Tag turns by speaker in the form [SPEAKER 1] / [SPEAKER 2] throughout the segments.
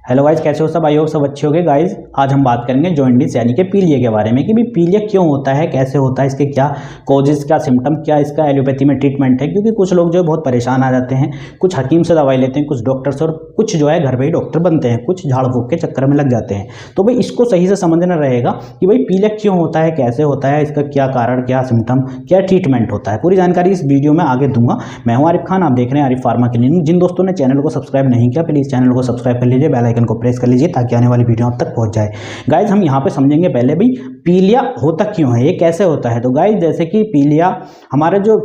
[SPEAKER 1] Hello guys, कैसे हो सब? आई होप सब अच्छे हो गए। गाइज आज हम बात करेंगे जॉइंटिस यानी कि पीलिया के बारे में कि भाई पीलिया क्यों होता है, कैसे होता है, इसके क्या कॉजेज, क्या सिम्टम, क्या इसका एलोपैथी में ट्रीटमेंट है। क्योंकि कुछ लोग जो है बहुत परेशान आ जाते हैं, कुछ हकीम से दवाई लेते हैं, कुछ डॉक्टर से, और कुछ जो है घर पे ही डॉक्टर बनते हैं, कुछ झाड़ फूक के चक्कर में लग जाते हैं। तो भाई इसको सही से समझना रहेगा कि भाई पीलिया क्यों होता है, कैसे होता है, इसका क्या कारण, क्या सिम्टम, क्या ट्रीटमेंट होता है। पूरी जानकारी इस वीडियो में आगे दूंगा। मैं हूं आरिफ खान, आप देख रहे हैं आरिफ फार्मा क्लिनिक। जिन दोस्तों ने चैनल को सब्सक्राइब नहीं किया प्लीज़ चैनल को सब्सक्राइब कर लीजिए, बेल आइकन को प्रेस कर लीजिए ताकि आने वाली वीडियो आप तक पहुंच जाए। गाइज हम यहाँ पे समझेंगे पहले भाई पीलिया होता क्यों है, ये कैसे होता है। तो गाइज जैसे कि पीलिया हमारे जो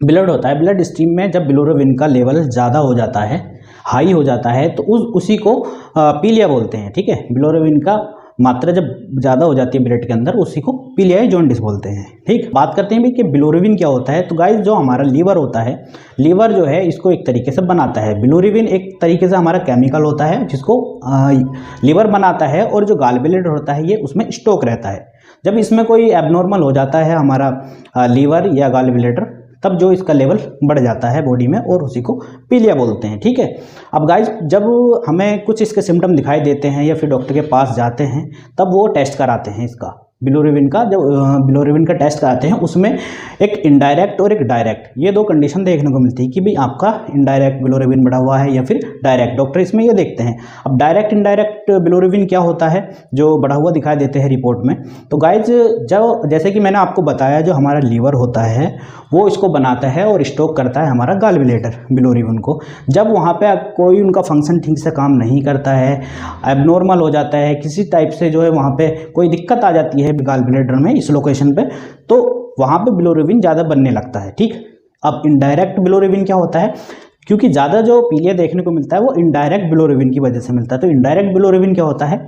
[SPEAKER 1] ब्लड होता है, ब्लड स्ट्रीम में जब बिलोरुबिन का लेवल ज़्यादा हो जाता है, हाई हो जाता है, तो उसी को पीलिया बोलते हैं। ठीक है, बिलोरुबिन का मात्रा जब ज़्यादा हो जाती है ब्लड के अंदर, उसी को पीलियाई जॉन्डिस बोलते हैं। ठीक, बात करते हैं भाई कि बिलोरुबिन क्या होता है। तो गाइस जो हमारा लीवर होता है, लीवर जो है इसको एक तरीके से बनाता है। बिलोरुबिन एक तरीके से हमारा केमिकल होता है जिसको लीवर बनाता है, और जो गाल ब्लैडर होता है ये उसमें स्टॉक रहता है। जब इसमें कोई एबनॉर्मल हो जाता है हमारा लीवर या गाल ब्लैडर, तब जो इसका लेवल बढ़ जाता है बॉडी में, और उसी को पीलिया बोलते हैं। ठीक है, अब गाइज जब हमें कुछ इसके सिम्टम दिखाई देते हैं या फिर डॉक्टर के पास जाते हैं, तब वो टेस्ट कराते हैं इसका बिलोरुबिन का। जब बिलोरुबिन का टेस्ट कराते हैं उसमें एक इनडायरेक्ट और एक डायरेक्ट, ये दो कंडीशन देखने को मिलती है कि भाई आपका इनडायरेक्ट बिलोरुबिन बढ़ा हुआ है या फिर डायरेक्ट। डॉक्टर इसमें ये देखते हैं। अब डायरेक्ट इनडायरेक्ट बिलोरुबिन क्या होता है जो बढ़ा हुआ दिखाई देते हैं रिपोर्ट में। तो गाइज जब जैसे कि मैंने आपको बताया, जो हमारा लीवर होता है वो इसको बनाता है और स्टॉक करता है हमारा गाल ब्लैडर बिलोरुबिन को। जब वहाँ पे कोई उनका फंक्शन ठीक से काम नहीं करता है, एबनॉर्मल हो जाता है, किसी टाइप से जो है वहाँ पे कोई दिक्कत आ जाती है गाल ब्लैडर में, इस लोकेशन पे, तो वहाँ पे बिलोरुबिन ज़्यादा बनने लगता है। ठीक, अब इनडायरेक्ट बिलोरुबिन क्या होता है, क्योंकि ज़्यादा जो पीलिया देखने को मिलता है वो इनडायरेक्ट बिलोरुबिन की वजह से मिलता है। तो इनडायरेक्ट बिलोरुबिन क्या होता है,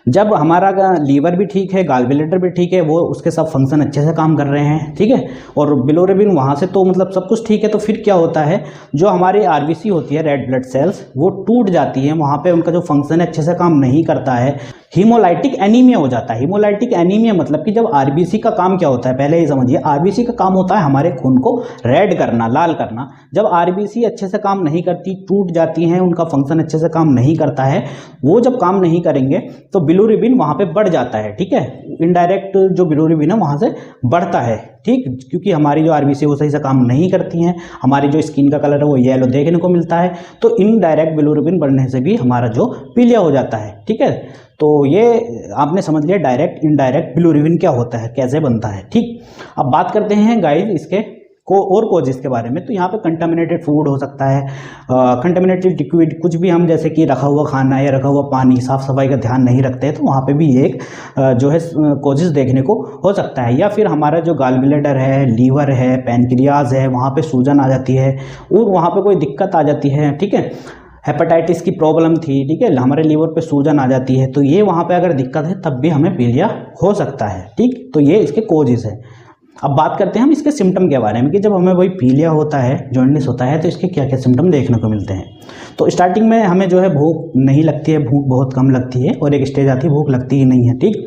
[SPEAKER 1] जब हमारा लीवर भी ठीक है, गाल ब्लैडर भी ठीक है, वो उसके सब फंक्शन अच्छे से काम कर रहे हैं, ठीक है, और बिलोरुबिन वहाँ से तो मतलब सब कुछ ठीक है, तो फिर क्या होता है, जो हमारी आरबीसी होती है, रेड ब्लड सेल्स, वो टूट जाती है, वहाँ पे उनका जो फंक्शन है अच्छे से काम नहीं करता है, हीमोलाइटिक एनीमिया हो जाता है। हीमोलाइटिक एनीमिया मतलब कि जब आरबीसी का काम क्या होता है, पहले ये समझिए, आरबीसी का काम होता है हमारे खून को रेड करना, लाल करना। जब आरबीसी अच्छे से काम नहीं करती, टूट जाती हैं, उनका फंक्शन अच्छे से काम नहीं करता है, वो जब काम नहीं करेंगे तो बिलोरुबिन वहाँ पे बढ़ जाता है। ठीक है, इनडायरेक्ट जो बिलोरुबिन है वहाँ से बढ़ता है। ठीक, क्योंकि हमारी जो आरबीसी वो सही से काम नहीं करती हैं, हमारी जो स्किन का कलर है वो येलो देखने को मिलता है, तो इनडायरेक्ट बिलोरुबिन बढ़ने से भी हमारा जो पीलिया हो जाता है। ठीक है, तो ये आपने समझ लिया डायरेक्ट इनडायरेक्ट बिलोरुबिन क्या होता है, कैसे बनता है। ठीक, अब बात करते हैं गाइस इसके और कॉजेज के बारे में। तो यहाँ पे कंटामिनेटेड फूड हो सकता है, कंटामिनेटेड लिक्विड, कुछ भी हम जैसे कि रखा हुआ खाना या रखा हुआ पानी, साफ सफाई का ध्यान नहीं रखते हैं, तो वहाँ पे भी एक जो है कॉजेज देखने को हो सकता है। या फिर हमारा जो गाल ब्लैडर है, लीवर है, पैनक्रियाज है, वहाँ पे सूजन आ जाती है और वहाँ पे कोई दिक्कत आ जाती है। ठीक है, हेपेटाइटिस की प्रॉब्लम थी, ठीक है, हमारे लीवर पे सूजन आ जाती है, तो ये वहाँ पे अगर दिक्कत है तब भी हमें पीलिया हो सकता है। ठीक, तो ये इसके कॉजेज है। अब बात करते हैं हम इसके सिम्टम के बारे में कि जब हमें वही पीलिया होता है, जॉन्डिस होता है, तो इसके क्या क्या सिम्टम देखने को मिलते हैं। तो स्टार्टिंग में हमें जो है भूख नहीं लगती है, भूख बहुत कम लगती है, और एक स्टेज आती है भूख लगती ही नहीं है। ठीक,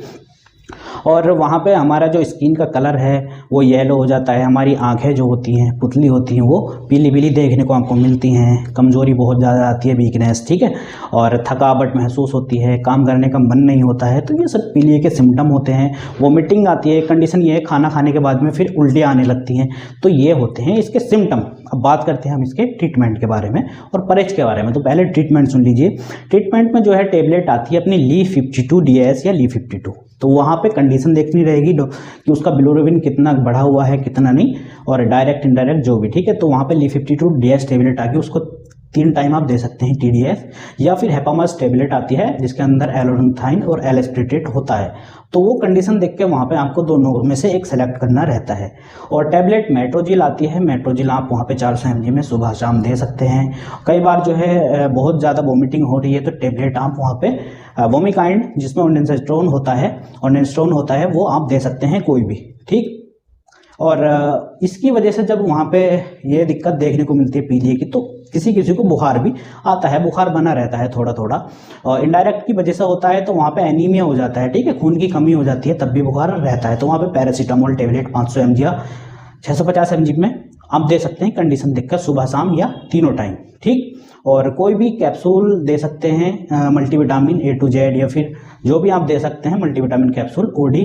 [SPEAKER 1] और वहाँ पे हमारा जो स्किन का कलर है वो येलो हो जाता है, हमारी आंखें जो होती हैं, पुतली होती हैं, वो पीली पीली देखने को आपको मिलती हैं, कमज़ोरी बहुत ज़्यादा आती है, वीकनेस, ठीक है, और थकावट महसूस होती है, काम करने का मन नहीं होता है। तो ये सब पीलिया के सिम्टम होते हैं। वोमिटिंग आती है, कंडीशन ये है खाना खाने के बाद में फिर उल्टी आने लगती हैं। तो ये होते हैं इसके सिम्टम। अब बात करते हैं हम इसके ट्रीटमेंट के बारे में और परहेज के बारे में। तो पहले ट्रीटमेंट सुन लीजिए। ट्रीटमेंट में जो है टेबलेट आती है अपनी Li52 DS या Li52। तो वहाँ पे कंडीशन देखनी रहेगी कि उसका बिलोरुबिन कितना बढ़ा हुआ है, कितना नहीं, और डायरेक्ट इनडायरेक्ट जो भी। ठीक है, तो वहाँ पे Li52 DS टेबलेट आके उसको 3 टाइम आप दे सकते हैं, TDS, या फिर हेपामस टेबलेट आती है जिसके अंदर एलोरेथाइन और एलेस्प्रिटेट होता है। तो वो कंडीशन देख के वहाँ पे आपको दोनों में से एक सेलेक्ट करना रहता है। और टेबलेट मेट्रोजिल आती है, मेट्रोजिल आप वहाँ पे 400 mg में सुबह शाम दे सकते हैं। कई बार जो है बहुत ज़्यादा वोमिटिंग हो रही है तो टेबलेट आप वहाँ पे वोमिकाइंड, जिसमें ऑर्निस्ट्रोन होता है, वो आप दे सकते हैं कोई भी। ठीक, और इसकी वजह से जब वहाँ पे ये दिक्कत देखने को मिलती है पीलिया की, तो किसी किसी को बुखार भी आता है, बुखार बना रहता है थोड़ा थोड़ा, और इनडायरेक्ट की वजह से होता है तो वहाँ पे एनीमिया हो जाता है। ठीक है, खून की कमी हो जाती है, तब भी बुखार रहता है, तो वहाँ पे पैरासीटामोल टेबलेट 500 mg या 650 mg में आप दे सकते हैं, कंडीशन देखकर सुबह शाम या तीनों टाइम। ठीक, और कोई भी कैप्सूल दे सकते हैं मल्टीविटामिन A to Z, या फिर जो भी आप दे सकते हैं मल्टीविटामिन कैप्सूल OD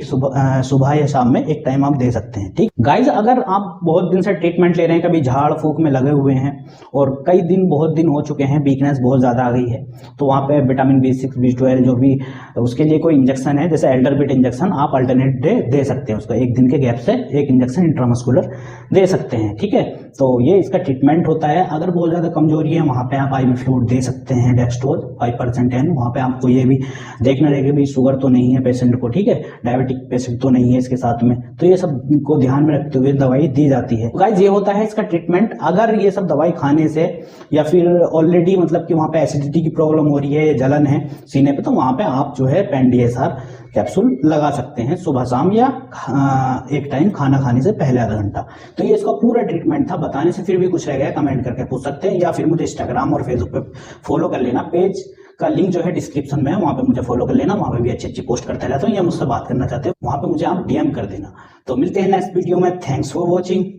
[SPEAKER 1] सुबह या शाम में एक टाइम आप दे सकते हैं। ठीक गाइज, अगर आप बहुत दिन से ट्रीटमेंट ले रहे हैं, कभी झाड़ फूक में लगे हुए हैं और कई दिन बहुत दिन हो चुके हैं, वीकनेस बहुत ज़्यादा आ गई है, तो वहाँ पे विटामिन B6 B12 जो भी उसके लिए कोई इंजेक्शन है जैसे एल्डरबिट इंजेक्शन आप अल्टरनेट डे दे सकते हैं, उसको एक दिन के गैप से एक इंजेक्शन इंट्रामस्कुलर दे सकते हैं। ठीक है, तो ये इसका ट्रीटमेंट होता है। अगर बहुत ज़्यादा कमजोरी है वहाँ पे आप IV फ्लूइड दे सकते हैं, डेक्सट्रोज 5% N। वहाँ पे आपको ये भी देखना रहेगा भी शुगर तो नहीं है पेशेंट को, ठीक है, डायबिटिक पेशेंट तो नहीं है इसके साथ में, तो ये सब को ध्यान में रखते हुए दवाई दी जाती है। गाइस, ये होता है इसका ट्रीटमेंट। अगर ये सब दवाई खाने से या फिर ऑलरेडी मतलब कि वहाँ पे एसिडिटी की प्रॉब्लम हो रही है या जलन है सीने पे, तो वहाँ पे आप जो है PEN-DSR कैप्सूल लगा सकते हैं सुबह शाम, या एक टाइम खाना खाने से पहले आधा घंटा। तो ये इसका पूरा ट्रीटमेंट था। बताने से फिर भी कुछ रह गया कमेंट करके पूछ सकते हैं, या फिर मुझे इंस्टाग्राम और फेसबुक पे फॉलो कर लेना। पेज का लिंक जो है डिस्क्रिप्शन में है, वहाँ पे मुझे फॉलो कर लेना। वहाँ पे भी अच्छी पोस्ट करते रहता हूँ, या मुझसे बात करना चाहते हो वहाँ पे मुझे आप DM कर देना। तो मिलते हैं नेक्स्ट वीडियो में। Thanks for watching.